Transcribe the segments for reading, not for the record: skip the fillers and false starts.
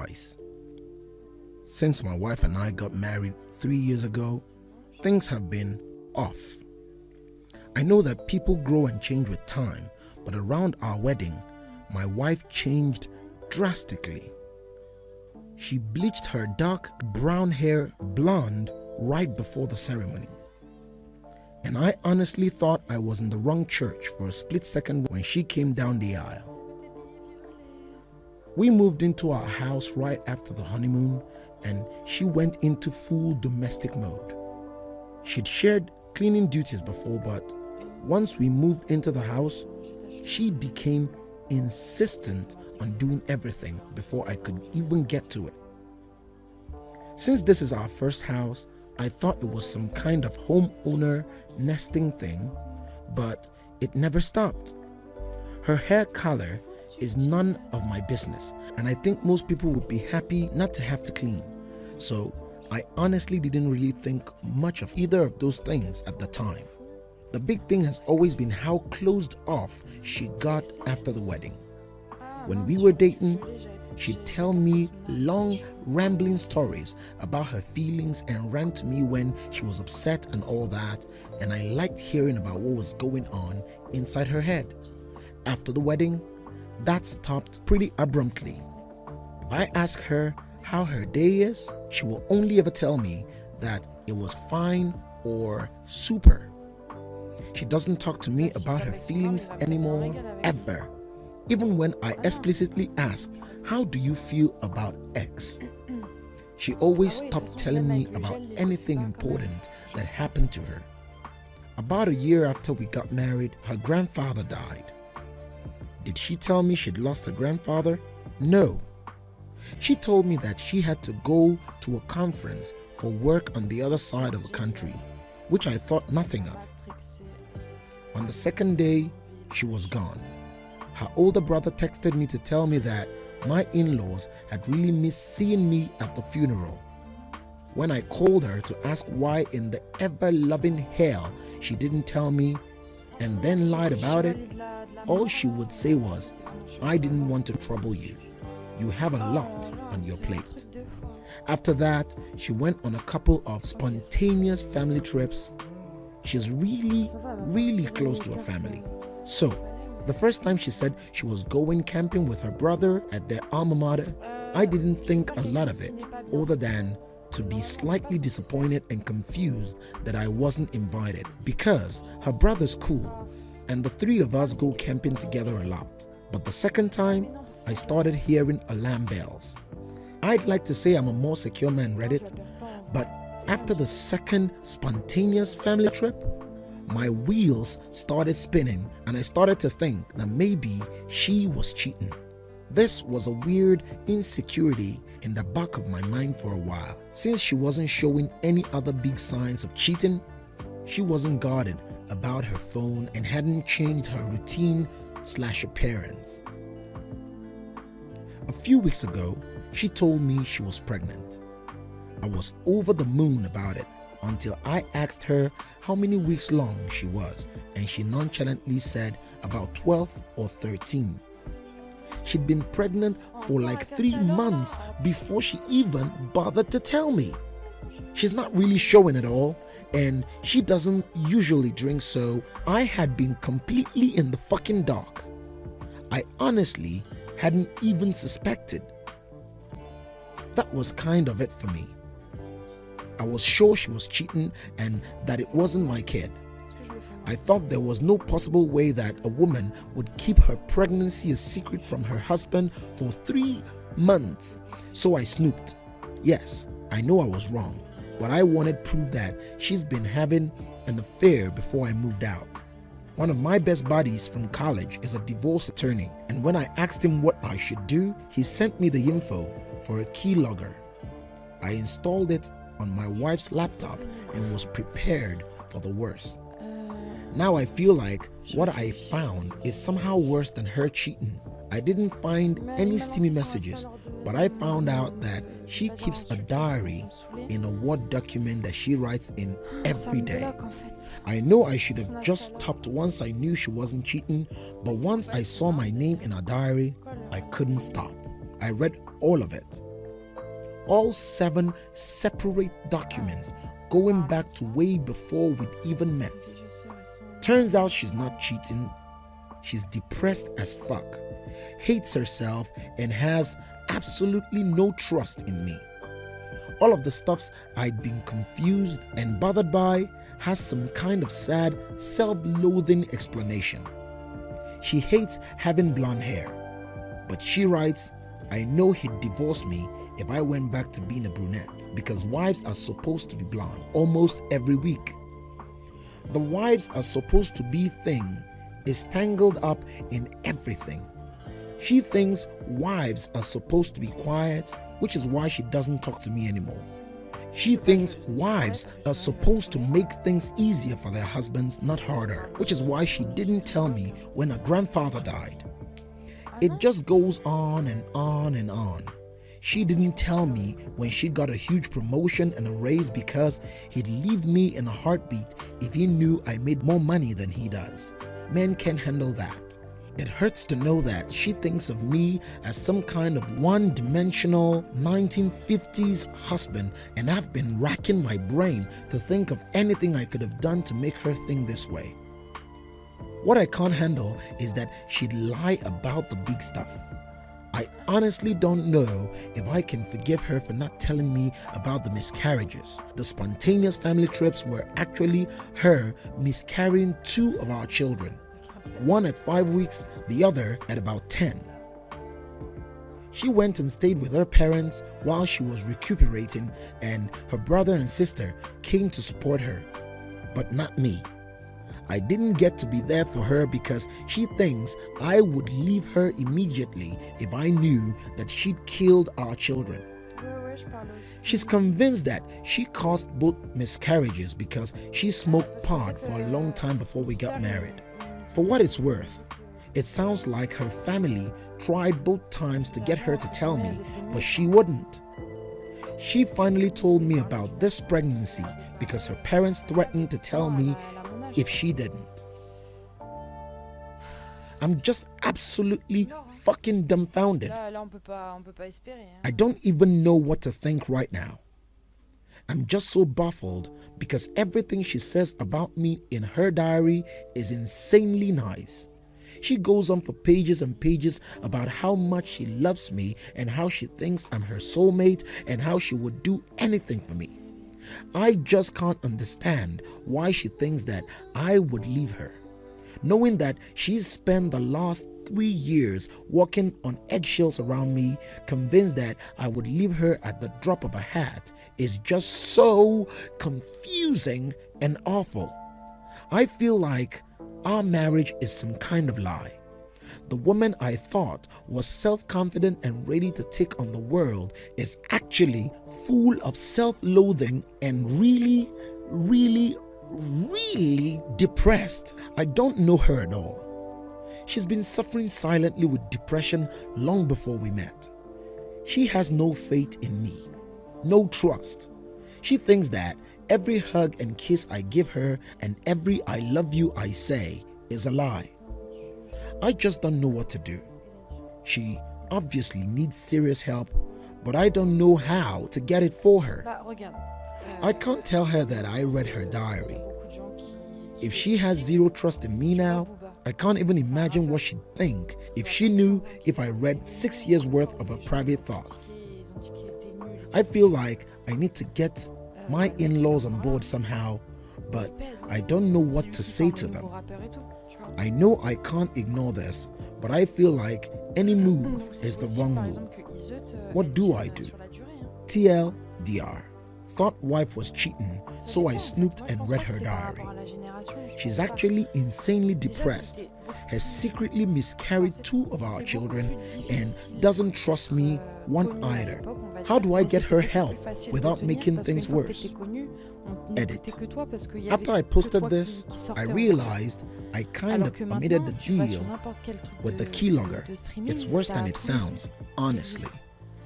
twice. Since my wife and I got married 3 years ago, things have been off. I know that people grow and change with time, but around our wedding, my wife changed drastically. She bleached her dark brown hair blonde right before the ceremony. And I honestly thought I was in the wrong church for a split second when she came down the aisle. We moved into our house right after the honeymoon, and she went into full domestic mode. She'd shared cleaning duties before, but once we moved into the house, she became insistent on doing everything before I could even get to it. Since this is our first house, I thought it was some kind of homeowner nesting thing, but it never stopped. Her hair color is none of my business, and I think most people would be happy not to have to clean. So I honestly didn't really think much of either of those things at the time. The big thing has always been how closed off she got after the wedding. When we were dating, she'd tell me long, rambling stories about her feelings and rant to me when she was upset and all that, and I liked hearing about what was going on inside her head. After the wedding, that stopped pretty abruptly. If I ask her how her day is, she will only ever tell me that it was fine or super. She doesn't talk to me about her feelings anymore, ever. Even when I explicitly ask, how do you feel about X? She always stopped telling me about anything important that happened to her. About a year after we got married, her grandfather died. Did she tell me she'd lost her grandfather? No. She told me that she had to go to a conference for work on the other side of the country, which I thought nothing of. On the second day, she was gone. Her older brother texted me to tell me that my in-laws had really missed seeing me at the funeral. When I called her to ask why in the ever-loving hell she didn't tell me and then lied about it, all she would say was, "I didn't want to trouble you. You have a lot on your plate." After that, she went on a couple of spontaneous family trips. She's really close to her family. So, the first time she said she was going camping with her brother at their alma mater, I didn't think a lot of it, other than to be slightly disappointed and confused that I wasn't invited, because her brother's cool, and the three of us go camping together a lot. But the second time, I started hearing alarm bells. I'd like to say I'm a more secure man, Reddit, but after the second spontaneous family trip, my wheels started spinning and I started to think that maybe she was cheating. This was a weird insecurity in the back of my mind for a while. Since she wasn't showing any other big signs of cheating, she wasn't guarded about her phone and hadn't changed her routine/appearance. A few weeks ago, she told me she was pregnant. I was over the moon about it until I asked her how many weeks long she was, and she nonchalantly said about 12 or 13. She'd been pregnant for like 3 months before she even bothered to tell me. She's not really showing at all, and she doesn't usually drink, so I had been completely in the fucking dark. I honestly hadn't even suspected. That was kind of it for me. I was sure she was cheating and that it wasn't my kid. I thought there was no possible way that a woman would keep her pregnancy a secret from her husband for 3 months. So I snooped. Yes, I know I was wrong, but I wanted proof that she's been having an affair before I moved out. One of my best buddies from college is a divorce attorney, and when I asked him what I should do, he sent me the info for a keylogger. I installed it on my wife's laptop and was prepared for the worst. Now I feel like what I found is somehow worse than her cheating. I didn't find any steamy messages, but I found out that she keeps a diary in a Word document that she writes in every day. I know I should have just stopped once I knew she wasn't cheating, but once I saw my name in her diary, I couldn't stop. I read all of it. all 7 separate documents going back to way before we'd even met. Turns out she's not cheating. She's depressed as fuck, hates herself, and has absolutely no trust in me. All of the stuffs I'd been confused and bothered by has some kind of sad, self-loathing explanation. She hates having blonde hair, but she writes, I know he'd divorce me if I went back to being a brunette because wives are supposed to be blonde almost every week. The wives are supposed to be thing is tangled up in everything. She thinks wives are supposed to be quiet, which is why she doesn't talk to me anymore. She thinks wives are supposed to make things easier for their husbands, not harder, which is why she didn't tell me when her grandfather died. It just goes on and on and on. She didn't tell me when she got a huge promotion and a raise because he'd leave me in a heartbeat if he knew I made more money than he does. Men can't handle that. It hurts to know that she thinks of me as some kind of one-dimensional 1950s husband, and I've been racking my brain to think of anything I could have done to make her think this way. What I can't handle is that she'd lie about the big stuff. I honestly don't know if I can forgive her for not telling me about the miscarriages. The spontaneous family trips were actually her miscarrying 2 of our children. One at 5 weeks, the other at about 10. She went and stayed with her parents while she was recuperating, and her brother and sister came to support her, but not me. I didn't get to be there for her because she thinks I would leave her immediately if I knew that she'd killed our children. She's convinced that she caused both miscarriages because she smoked pot for a long time before we got married. For what it's worth, it sounds like her family tried both times to get her to tell me, but she wouldn't. She finally told me about this pregnancy because her parents threatened to tell me if she didn't. I'm just absolutely fucking dumbfounded. I don't even know what to think right now. I'm just so baffled because everything she says about me in her diary is insanely nice. She goes on for pages and pages about how much she loves me and how she thinks I'm her soulmate and how she would do anything for me. I just can't understand why she thinks that I would leave her, knowing that she's spent the last 3 years walking on eggshells around me, convinced that I would leave her at the drop of a hat, is just so confusing and awful. I feel like our marriage is some kind of lie. The woman I thought was self-confident and ready to take on the world is actually full of self-loathing and really depressed. I don't know her at all. She's been suffering silently with depression long before we met. She has no faith in me, no trust. She thinks that every hug and kiss I give her and every I love you I say is a lie. I just don't know what to do. She obviously needs serious help, but I don't know how to get it for her. I can't tell her that I read her diary. If she has zero trust in me now, I can't even imagine what she'd think if she knew if I read 6 years worth of her private thoughts. I feel like I need to get my in-laws on board somehow, but I don't know what to say to them. I know I can't ignore this, but I feel like any move is the wrong move. What do I do? TLDR. Thought wife was cheating, so I snooped and read her diary. She's actually insanely depressed, has secretly miscarried 2 of our children, and doesn't trust me one either. How do I get her help without making things worse? Edit. After I posted this, I realized I kind of omitted the deal with the keylogger. It's worse than it sounds, honestly.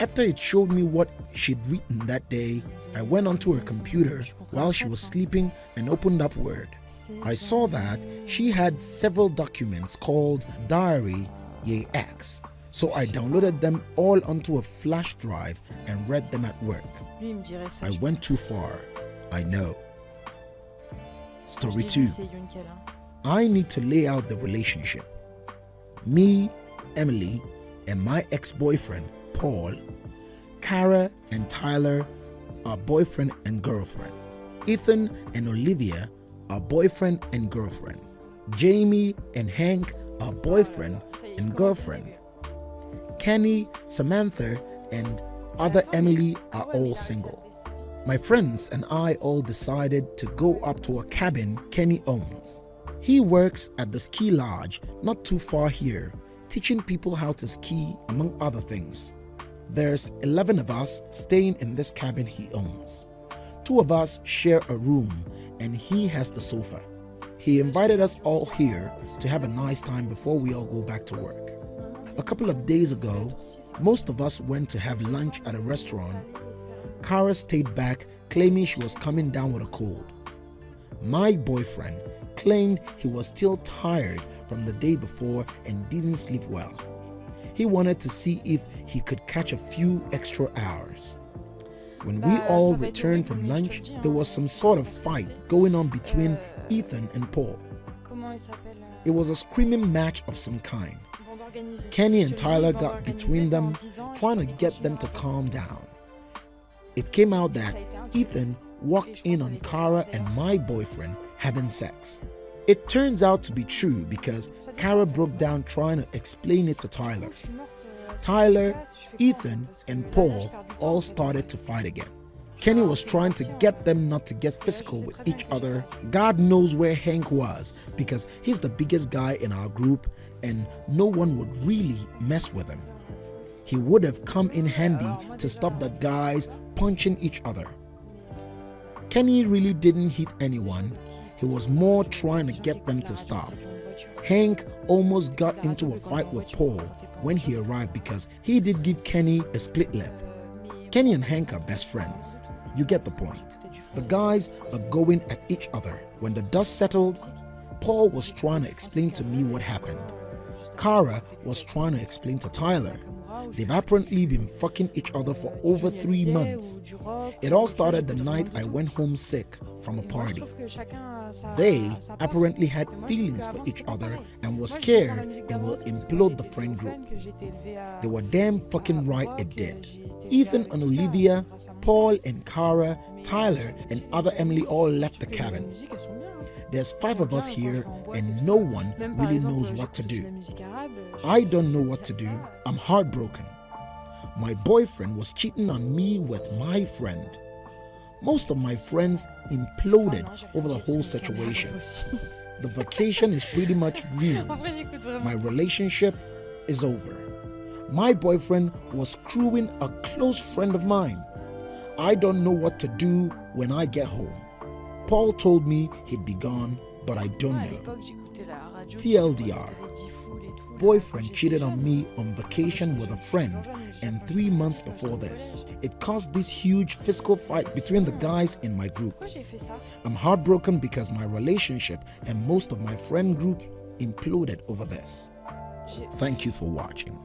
After it showed me what she'd written that day, I went onto her computer while she was sleeping and opened up Word. I saw that she had several documents called Diary YX. So I downloaded them all onto a flash drive and read them at work. Lui, il me dirait ça. I je went too pense. far. I know. Je Story l'ai 2. vu, c'est Yoon Kal-in. I need to lay out the relationship. Me, Emily, and my ex-boyfriend, Paul, Kara and Tyler are boyfriend and girlfriend. Ethan and Olivia are boyfriend and girlfriend. Jamie and Hank are boyfriend and girlfriend. Kenny, Samantha, and other Emily are all single. My friends and I all decided to go up to a cabin Kenny owns. He works at the ski lodge not too far here, teaching people how to ski, among other things. There's 11 of us staying in this cabin he owns. 2 of us share a room and he has the sofa. He invited us all here to have a nice time before we all go back to work. A couple of days ago, most of us went to have lunch at a restaurant. Kara stayed back, claiming she was coming down with a cold. My boyfriend claimed he was still tired from the day before and didn't sleep well. He wanted to see if he could catch a few extra hours. When we all returned from lunch, there was some sort of fight going on between Ethan and Paul. Comment il s'appelle It was a screaming match of some kind. Bande organisée. Kenny Je and te Tyler dis, got bande between organisée them, pendant 10 ans, trying to et get tu them m'as to fait calm ça. down. It came out Ça that a été un truc. Ethan walked in on Kara and my boyfriend having sex. It turns out to be true because Kara broke down trying to explain it to Tyler. Je suis morte, Tyler, je fais quoi, en fait, Ethan, parce que and là, Paul je perds du temps, all je fais started to fight again. Kenny was trying to get them not to get physical with each other. God knows where Hank was because he's the biggest guy in our group and no one would really mess with him. He would have come in handy to stop the guys punching each other. Kenny really didn't hit anyone. He was more trying to get them to stop. Hank almost got into a fight with Paul when he arrived because he did give Kenny a split lip. Kenny and Hank are best friends. You get the point. The guys are going at each other. When the dust settled, Paul was trying to explain to me what happened. Kara was trying to explain to Tyler. They've apparently been fucking each other for over 3 months. It all started the night I went home sick from a party. They apparently had feelings for each other and were scared it will implode the friend group. They were damn fucking right it did. Ethan and Olivia, Paul and Kara, Tyler and other Emily all left the cabin. There's 5 of us here and no one really knows what to do. I don't know what to do. I'm heartbroken. My boyfriend was cheating on me with my friend. Most of my friends imploded over the whole situation. The vacation is pretty much ruined. My relationship is over. My boyfriend was screwing a close friend of mine. I don't know what to do when I get home. Paul told me he'd be gone, but I don't know. TLDR. Boyfriend cheated on me on vacation with a friend and 3 months before this. It caused this huge physical fight between the guys in my group. I'm heartbroken because my relationship and most of my friend group imploded over this. Thank you for watching.